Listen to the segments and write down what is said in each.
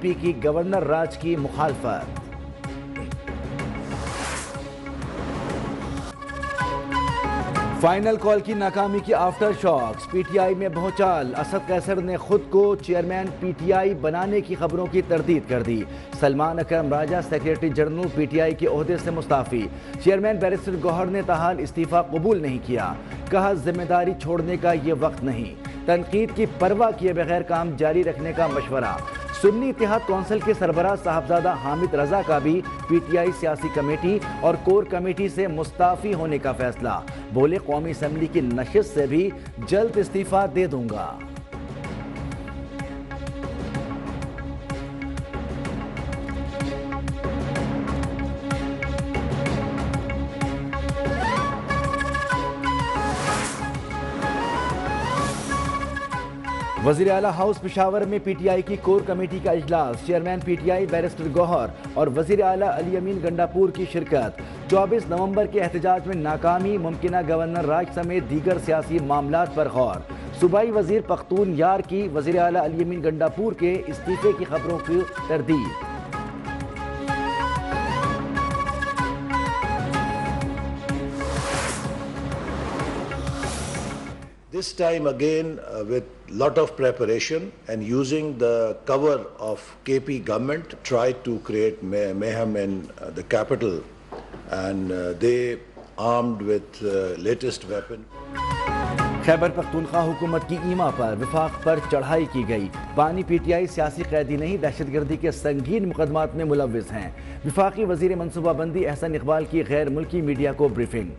پی کی گورنر راج کی مخالفت۔ فائنل کال کی ناکامی کی آفٹر شاکس، پی ٹی آئی میں بھونچال، اسد قیصر نے خود کو چیئرمین پی ٹی آئی بنانے کی خبروں کی تردید کر دی۔ Salman Akram Raja secretary general P T I کے عہدے سے مستعفی، چیئرمین بیرسٹر گوہر نے تاحال استعفیٰ قبول نہیں کیا، کہا ذمہ داری چھوڑنے کا یہ وقت نہیں، تنقید کی پرواہ کیے بغیر کام جاری رکھنے کا مشورہ۔ سنی اتحاد کونسل کے سربراہ صاحبزادہ حامد رضا کا بھی پی ٹی آئی سیاسی کمیٹی اور کور کمیٹی سے مستعفی ہونے کا فیصلہ، بولے قومی اسمبلی کی نشست سے بھی جلد استعفیٰ دے دوں گا۔ وزیر اعلیٰ ہاؤس پشاور میں پی ٹی آئی کی کور کمیٹی کا اجلاس، chairman P T I barrister Gohar اور وزیر اعلیٰ علی امین گنڈاپور کی شرکت۔ 24 نومبر کے احتجاج میں ناکامی، ممکنہ گورنر راج سمیت دیگر سیاسی معاملات پر غور۔ صوبائی وزیر پختون یار کی وزیر اعلیٰ علی امین گنڈاپور کے استعفے کی خبروں کی تردید۔ This time again with lot of preparation and using the cover of KP government tried to create mayhem in the capital and they armed with latest weapon. Khyber Pakhtunkhwa حکومت کی ایما پر وفاق پر چڑھائی کی گئی، بانی پی ٹی آئی سیاسی قیدی نہیں، دہشت گردی کے سنگین مقدمات میں ملوث ہیں۔ وفاقی وزیر منصوبہ بندی احسن اقبال کی غیر ملکی میڈیا کو بریفنگ۔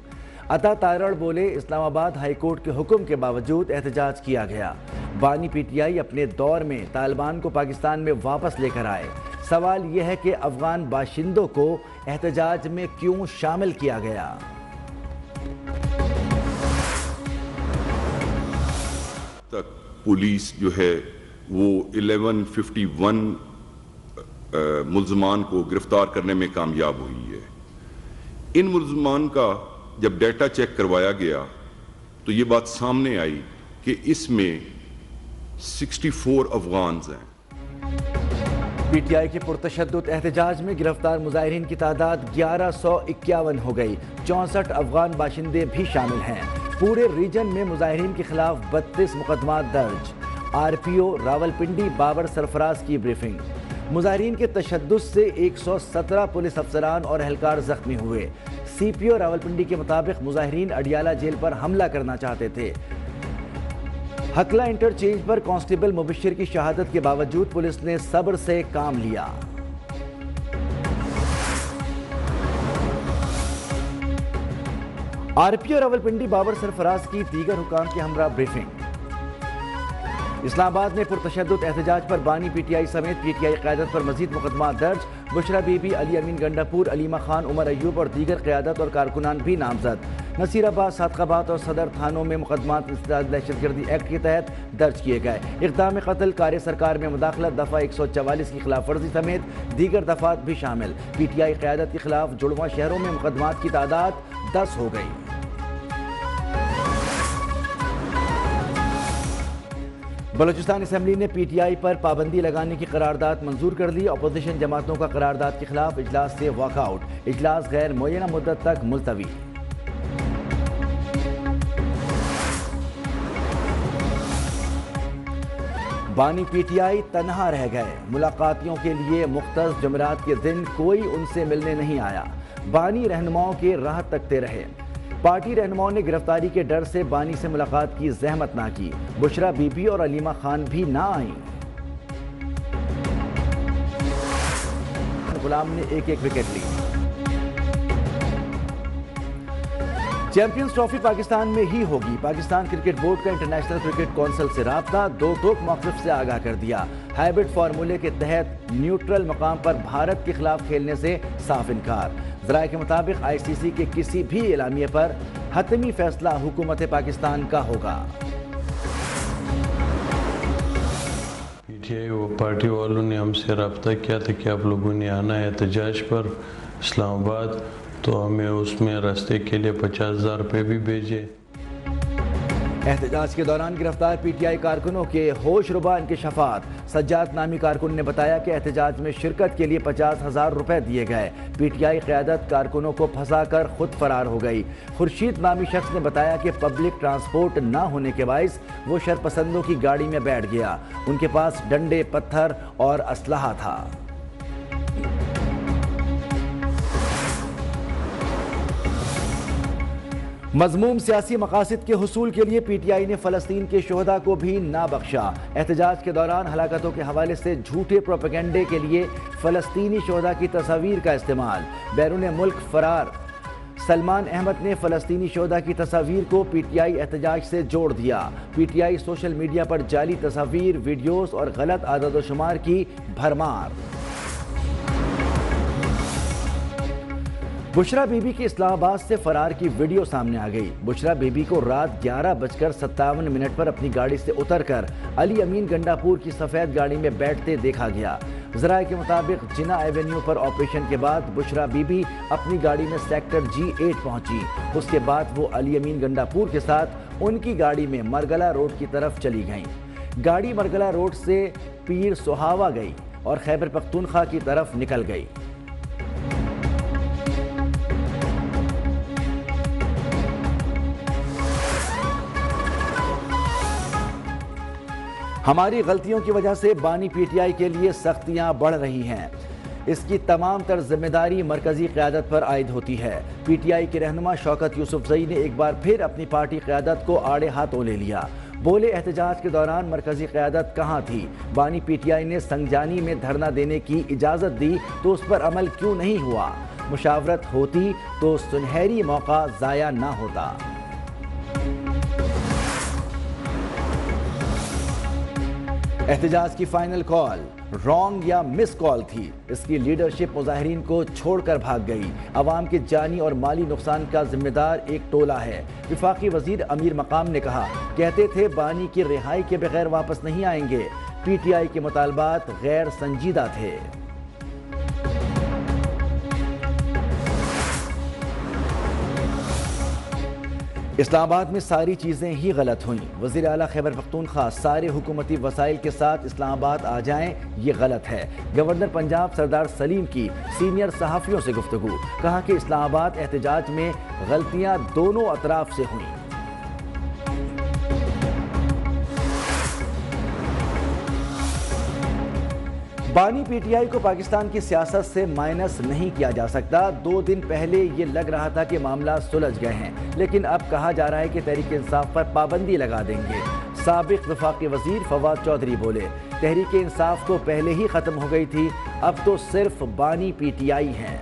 عطا تارڑ بولے اسلام آباد ہائی کورٹ کے حکم کے باوجود احتجاج کیا گیا، بانی پی ٹی آئی اپنے دور میں طالبان کو پاکستان میں واپس لے کر آئے، سوال یہ ہے کہ افغان باشندوں کو احتجاج میں کیوں شامل کیا گیا؟ تک پولیس جو ہے وہ 1151 ملزمان کو گرفتار کرنے میں کامیاب ہوئی ہے۔ ان ملزمان کا جب ڈیٹا چیک کروایا گیا تو یہ بات سامنے آئی کہ اس میں 64 افغانز ہیں۔ پی ٹی آئی کے پرتشدد احتجاج میں گرفتار مظاہرین کی تعداد 1151 ہو گئی، 64 افغان باشندے بھی شامل ہیں۔ پورے ریجن میں مظاہرین کے خلاف 32 مقدمات درج، آر پی او راولپنڈی بابر سرفراز کی بریفنگ۔ مظاہرین کے تشدد سے 117 پولیس افسران اور اہلکار زخمی ہوئے۔ سی پی او راولپنڈی کے مطابق مظاہرین اڈیالہ جیل پر حملہ کرنا چاہتے تھے۔ حقلہ انٹرچینج پر کانسٹیبل مبشر کی شہادت کے باوجود پولیس نے صبر سے کام لیا۔ آر پی او راولپنڈی بابر سرفراز کی دیگر حکام کے ہمراہ بریفنگ۔ اسلام آباد میں پرتشدد احتجاج پر بانی پی ٹی آئی سمیت پی ٹی آئی قیادت پر مزید مقدمات درج، بشرا بی بی، علی امین گنڈاپور، علیمہ خان، عمر ایوب اور دیگر قیادت اور کارکنان بھی نامزد۔ نصیر آباد، صادق آباد اور صدر تھانوں میں مقدمات استداد دہشت گردی ایکٹ کے تحت درج کیے گئے۔ اقدام قتل، کار سرکار میں مداخلت، دفعہ 144 کی خلاف ورزی سمیت دیگر دفعات بھی شامل۔ پی ٹی آئی قیادت کے خلاف جڑواں شہروں میں مقدمات کی تعداد 10 ہو گئی۔ بلوچستان اسمبلی نے پی ٹی آئی پر پابندی لگانے کی قرارداد منظور کر لی، اپوزیشن جماعتوں کا قرارداد کے خلاف اجلاس سے واک آؤٹ، اجلاس غیر معینہ مدت تک ملتوی۔ بانی پی ٹی آئی تنہا رہ گئے، ملاقاتیوں کے لیے مختص جمعرات کے دن کوئی ان سے ملنے نہیں آیا، بانی رہنماؤں کے راہ تکتے رہے۔ پارٹی رہنماؤں نے گرفتاری کے ڈر سے بانی سے ملاقات کی زحمت نہ کی، بشرا بی بی اور علیمہ خان بھی نہ آئیں۔ غلام نے ایک وکٹ لی۔ چیمپئنز ٹرافی پاکستان میں ہی ہوگی، پاکستان کرکٹ بورڈ کا انٹرنیشنل کرکٹ کونسل سے رابطہ، دو ٹوک موقف سے آگاہ کر دیا، ہائبرڈ فارمولے کے تحت نیوٹرل مقام پر بھارت کے خلاف کھیلنے سے صاف انکار۔ ذرائع کے مطابق آئی سی سی کے کسی بھی اعلامیے پر حتمی فیصلہ حکومت پاکستان کا ہوگا۔ پی ٹی آئی و پارٹی والوں نے ہم سے رابطہ کیا تھا کہ آپ لوگوں نے آنا ہے احتجاج پر اسلام آباد، تو ہمیں اس میں راستے کے لیے 50,000 روپے بھی بھیجے۔ احتجاج کے دوران گرفتار پی ٹی آئی کارکنوں کے ہوش ربا انکشافات۔ سجاد نامی کارکن نے بتایا کہ احتجاج میں شرکت کے لیے 50,000 روپے دیے گئے۔ پی ٹی آئی قیادت کارکنوں کو پھنسا کر خود فرار ہو گئی۔ خورشید نامی شخص نے بتایا کہ پبلک ٹرانسپورٹ نہ ہونے کے باعث وہ شرپسندوں کی گاڑی میں بیٹھ گیا۔ ان کے پاس ڈنڈے، پتھر اور اسلحہ تھا۔ مذموم سیاسی مقاصد کے حصول کے لیے پی ٹی آئی نے فلسطین کے شہداء کو بھی نہ بخشا۔ احتجاج کے دوران ہلاکتوں کے حوالے سے جھوٹے پروپیگنڈے کے لیے فلسطینی شہداء کی تصاویر کا استعمال۔ بیرون ملک فرار سلمان احمد نے فلسطینی شہداء کی تصاویر کو پی ٹی آئی احتجاج سے جوڑ دیا۔ P T I social media پر جعلی تصاویر، ویڈیوز اور غلط اعداد و شمار کی بھرمار۔ بشرا بی بی کی اسلام آباد سے فرار کی ویڈیو سامنے آ گئی۔ بشرا بی بی کو رات 11:57 پر اپنی گاڑی سے اتر کر علی امین گنڈا پور کی سفید گاڑی میں بیٹھتے دیکھا گیا۔ ذرائع کے مطابق جنا ایونیو پر آپریشن کے بعد بشرا بی بی اپنی گاڑی میں سیکٹر G8 پہنچی۔ اس کے بعد وہ علی امین گنڈا پور کے ساتھ ان کی گاڑی میں مرگلا روڈ کی طرف چلی گئیں۔ گاڑی مرگلا روڈ سے پیر سہاوا گئی اور خیبر پختونخوا کی طرف نکل گئی۔ ہماری غلطیوں کی وجہ سے بانی پی ٹی آئی کے لیے سختیاں بڑھ رہی ہیں۔ اس کی تمام تر ذمہ داری مرکزی قیادت پر عائد ہوتی ہے۔ پی ٹی آئی کے رہنما شوکت یوسف زئی نے ایک بار پھر اپنی پارٹی قیادت کو آڑے ہاتھوں لے لیا۔ بولے احتجاج کے دوران مرکزی قیادت کہاں تھی؟ بانی پی ٹی آئی نے سنگجانی میں دھرنا دینے کی اجازت دی تو اس پر عمل کیوں نہیں ہوا؟ مشاورت ہوتی تو سنہری موقع ضائع نہ ہوتا۔ احتجاج کی فائنل کال رانگ یا مس کال تھی۔ اس کی لیڈرشپ مظاہرین کو چھوڑ کر بھاگ گئی۔ عوام کے جانی اور مالی نقصان کا ذمہ دار ایک ٹولہ ہے۔ وفاقی وزیر امیر مقام نے کہا، کہتے تھے بانی کی رہائی کے بغیر واپس نہیں آئیں گے۔ پی ٹی آئی کے مطالبات غیر سنجیدہ تھے۔ اسلام آباد میں ساری چیزیں ہی غلط ہوئیں۔ وزیر اعلیٰ خیبر پختونخوا سارے حکومتی وسائل کے ساتھ اسلام آباد آ جائیں، یہ غلط ہے۔ گورنر پنجاب سردار سلیم کی سینئر صحافیوں سے گفتگو، کہا کہ اسلام آباد احتجاج میں غلطیاں دونوں اطراف سے ہوئیں۔ بانی پی ٹی آئی کو پاکستان کی سیاست سے مائنس نہیں کیا جا سکتا۔ 2 دن پہلے یہ لگ رہا تھا کہ معاملہ سلجھ گئے ہیں، لیکن اب کہا جا رہا ہے کہ تحریک انصاف پر پابندی لگا دیں گے۔ سابق وفاقی وزیر فواد چودھری بولے، تحریک انصاف تو پہلے ہی ختم ہو گئی تھی، اب تو صرف بانی پی ٹی آئی ہیں۔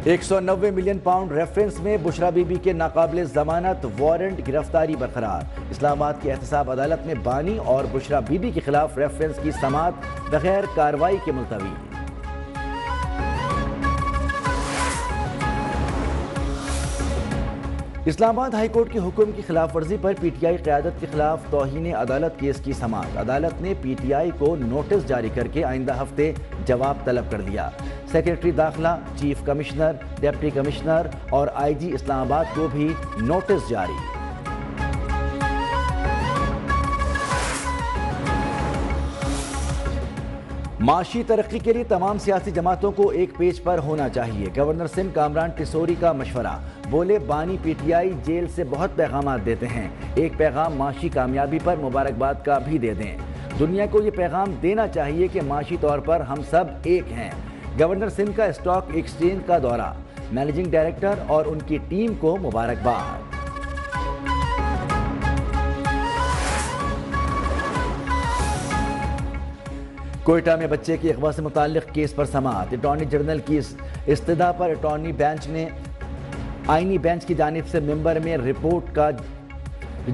£190 ملین ریفرنس میں بشرا بی بی کے ناقابل ضمانت وارنٹ گرفتاری برقرار۔ اسلام آباد کی احتساب عدالت میں بانی اور بشرا بی بی کے خلاف ریفرنس کی سماعت بغیر کارروائی کے ملتوی۔ اسلام آباد ہائی کورٹ کے حکم کی خلاف ورزی پر پی ٹی آئی قیادت کے خلاف توہین عدالت کیس کی سماعت۔ عدالت نے پی ٹی آئی کو نوٹس جاری کر کے آئندہ ہفتے جواب طلب کر دیا۔ سیکرٹری داخلہ، چیف کمشنر، ڈپٹی کمشنر اور آئی جی اسلام آباد کو بھی نوٹس جاری۔ معاشی ترقی کے لیے تمام سیاسی جماعتوں کو ایک پیج پر ہونا چاہیے۔ گورنر سندھ کامران ٹیسوری کا مشورہ، بولے بانی پی ٹی آئی جیل سے بہت پیغامات دیتے ہیں، ایک پیغام معاشی کامیابی پر مبارکباد کا بھی دے دیں۔ دنیا کو یہ پیغام دینا چاہیے کہ معاشی طور پر ہم سب ایک ہیں۔ گورنر سندھ کا اسٹاک ایکسچینج کا دورہ، مینیجنگ ڈائریکٹر اور ان کی ٹیم کو مبارکباد۔ کوئٹہ میں بچے کے اغوا سے متعلق کیس پر سماعت۔ اٹارنی جنرل کی استدعا پر اٹارنی بینچ نے آئینی بینچ کی جانب سے ممبر میں رپورٹ کا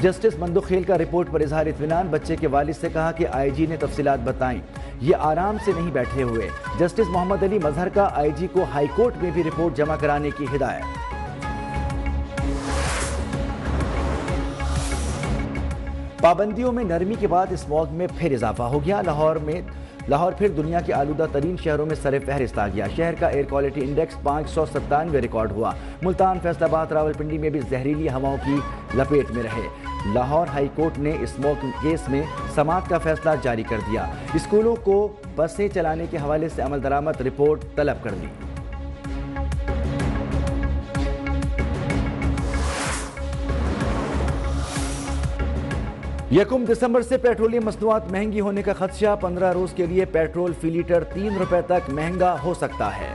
جسٹس مندوخیل کا رپورٹ پر اظہار اطمینان۔ بچے کے والد سے کہا کہ آئی جی نے تفصیلات بتائیں، یہ آرام سے نہیں بیٹھے ہوئے۔ جسٹس محمد علی مظہر کا آئی جی کو ہائی کورٹ میں بھی رپورٹ جمع کرانے کی ہدایت۔ پابندیوں میں نرمی کے بعد اسموگ میں پھر اضافہ ہو گیا۔ لاہور میں لاہور پھر دنیا کے آلودہ ترین شہروں میں سر فہرست آ گیا. شہر کا ایئر کوالٹی انڈیکس 597 ریکارڈ ہوا. ملتان، فیصل آباد، راولپنڈی میں بھی زہریلی ہواؤں کی لپیٹ میں رہے. لاہور ہائی کورٹ نے اسموکنگ کیس میں سماعت کا فیصلہ جاری کر دیا. اسکولوں کو بسیں چلانے کے حوالے سے عمل درآمد رپورٹ طلب کر لی. یکم دسمبر سے پیٹرولیم مصنوعات مہنگی ہونے کا خدشہ. 15 روز کے لیے پیٹرول فی لیٹر 3 روپے تک مہنگا ہو سکتا ہے.